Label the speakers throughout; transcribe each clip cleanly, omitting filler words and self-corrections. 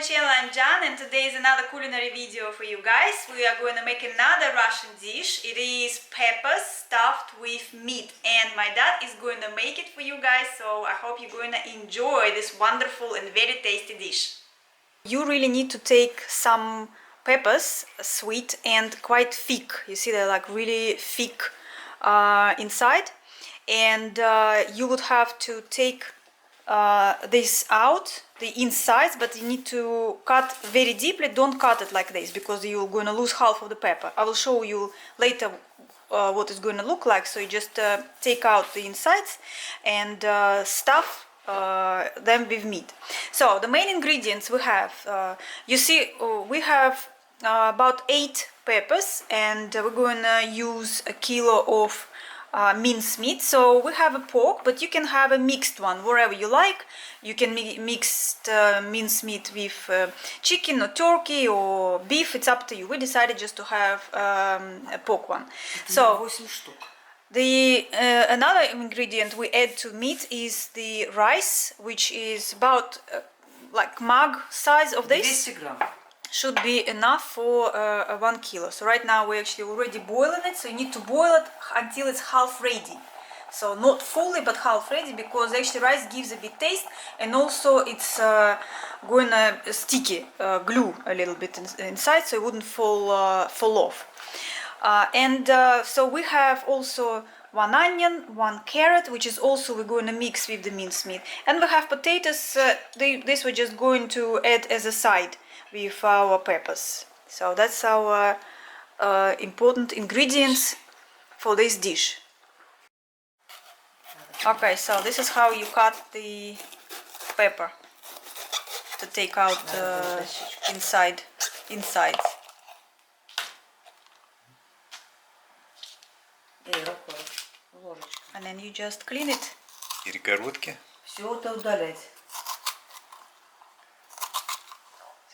Speaker 1: my channel, I'm Jan, and today is another culinary video for you guys. We are going to make another Russian dish. It is peppers stuffed with meat, and my dad is going to make it for you guys, so I hope you're going to enjoy this wonderful and very tasty dish. You really need to take some peppers, sweet and quite thick. You see they're like really thick inside, and you would have to take this out, the insides, but you need to cut very deeply. Don't cut it like this because you're going to lose half of the pepper. I will show you later what it's going to look like. So you just take out the insides and stuff them with meat. So the main ingredients we have, you see, we have about 8 peppers, and we're going to use a kilo of minced meat. So we have a pork, but you can have a mixed one wherever you like. You can mix minced meat with chicken or turkey or beef. It's up to you. We decided just to have a pork one. So the another ingredient we add to meat is the rice, which is about like mug size of this.
Speaker 2: 200 gram.
Speaker 1: Should be enough for 1 kilo. So right now we're actually already boiling it, so you need to boil it until it's half ready. So not fully, but half ready, because actually rice gives a bit taste, and also it's going to sticky glue a little bit inside, so it wouldn't fall off. So we have also 1 onion, 1 carrot, which is also we're going to mix with the minced meat, and we have potatoes. This we're just going to add as a side with our peppers. So that's our important ingredients for this dish. Okay, so this is how you cut the pepper to take out insides. And then you just clean it.
Speaker 2: Перегородки.
Speaker 3: Все это удалять.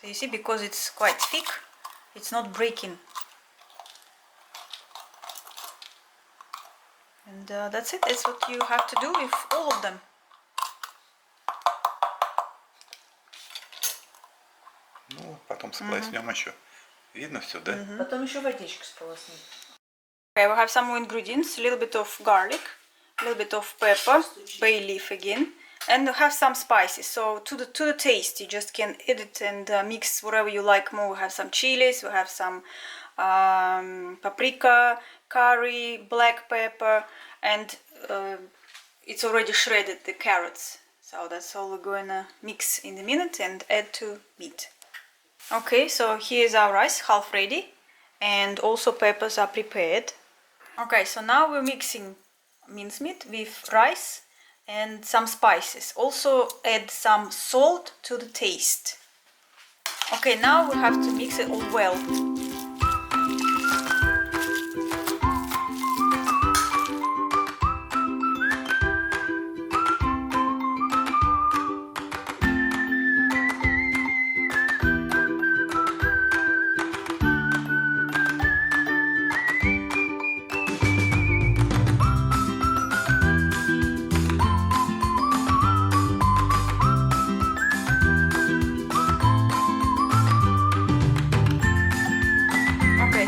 Speaker 1: So you see, because it's quite thick, it's not breaking. And that's it. That's what you have to do with all of them.
Speaker 2: Ну, потом сполоснем еще. Видно все, да?
Speaker 3: Потом еще водичку сполоснуть.
Speaker 1: Okay, we have some more ingredients. A little bit of garlic, a little bit of pepper, bay leaf again, and we have some spices. So to the taste, you just can add it and mix whatever you like more. We have some chilies, we have some paprika, curry, black pepper, and it's already shredded, the carrots. So that's all we're going to mix in a minute and add to meat. Okay, so here's our rice, half ready, and also peppers are prepared. Okay, so now we're mixing mincemeat with rice and some spices. Also add some salt to the taste. Okay, now we have to mix it all well.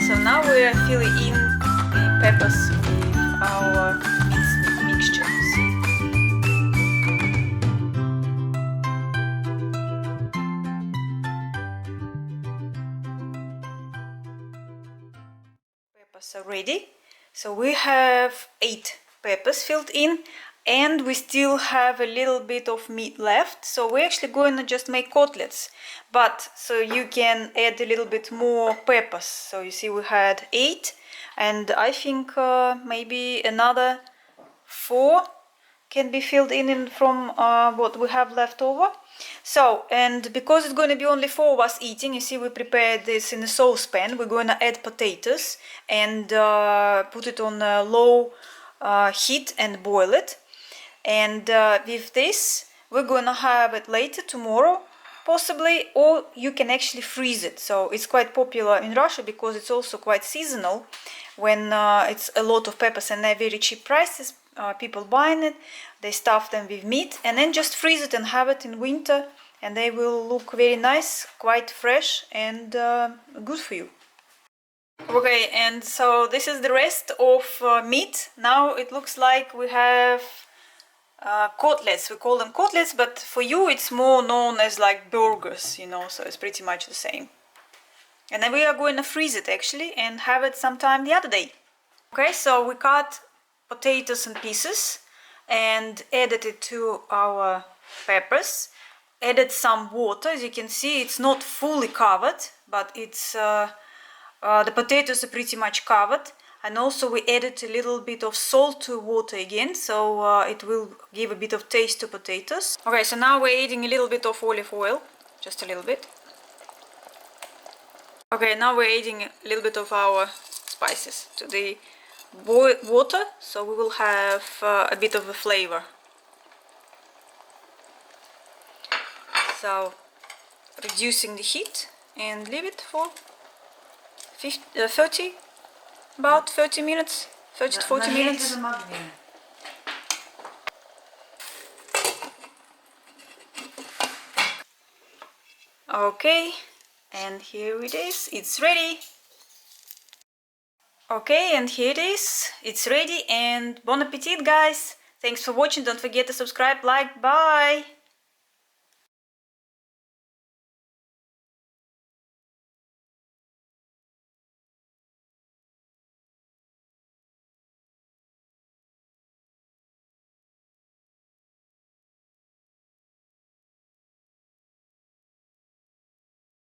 Speaker 1: So now we are filling in the peppers with our minced mixture. Peppers are ready. So we have 8 peppers filled in, and we still have a little bit of meat left. So we're actually going to just make cutlets, but so you can add a little bit more peppers. So you see we had 8, and I think maybe another 4 can be filled in from what we have left over. So, and because it's going to be only 4 of us eating, you see we prepared this in a saucepan. We're going to add potatoes and put it on a low heat and boil it. And with this we're going to have it later, tomorrow possibly, or you can actually freeze it. So it's quite popular in Russia because it's also quite seasonal. When it's a lot of peppers and they're very cheap prices, people buying it, they stuff them with meat and then just freeze it and have it in winter and they will look very nice, quite fresh and good for you. Okay, and so this is the rest of meat. Now it looks like we have cutlets. We call them cutlets, but for you it's more known as like burgers, you know, so it's pretty much the same. And then we are going to freeze it actually and have it sometime the other day. Okay, so we cut potatoes in pieces and added it to our peppers. Added some water. As you can see, it's not fully covered, but it's the potatoes are pretty much covered. And also we added a little bit of salt to water again, so it will give a bit of taste to potatoes. Okay, so now we're adding a little bit of olive oil, just a little bit. Okay, now we're adding a little bit of our spices to the water, so we will have a bit of a flavor. So reducing the heat and leave it for 30 minutes, 30 to 40 minutes. Okay, and here it is, it's ready. Okay, and here it is, it's ready, and bon appetit guys. Thanks for watching, don't forget to subscribe, like, bye.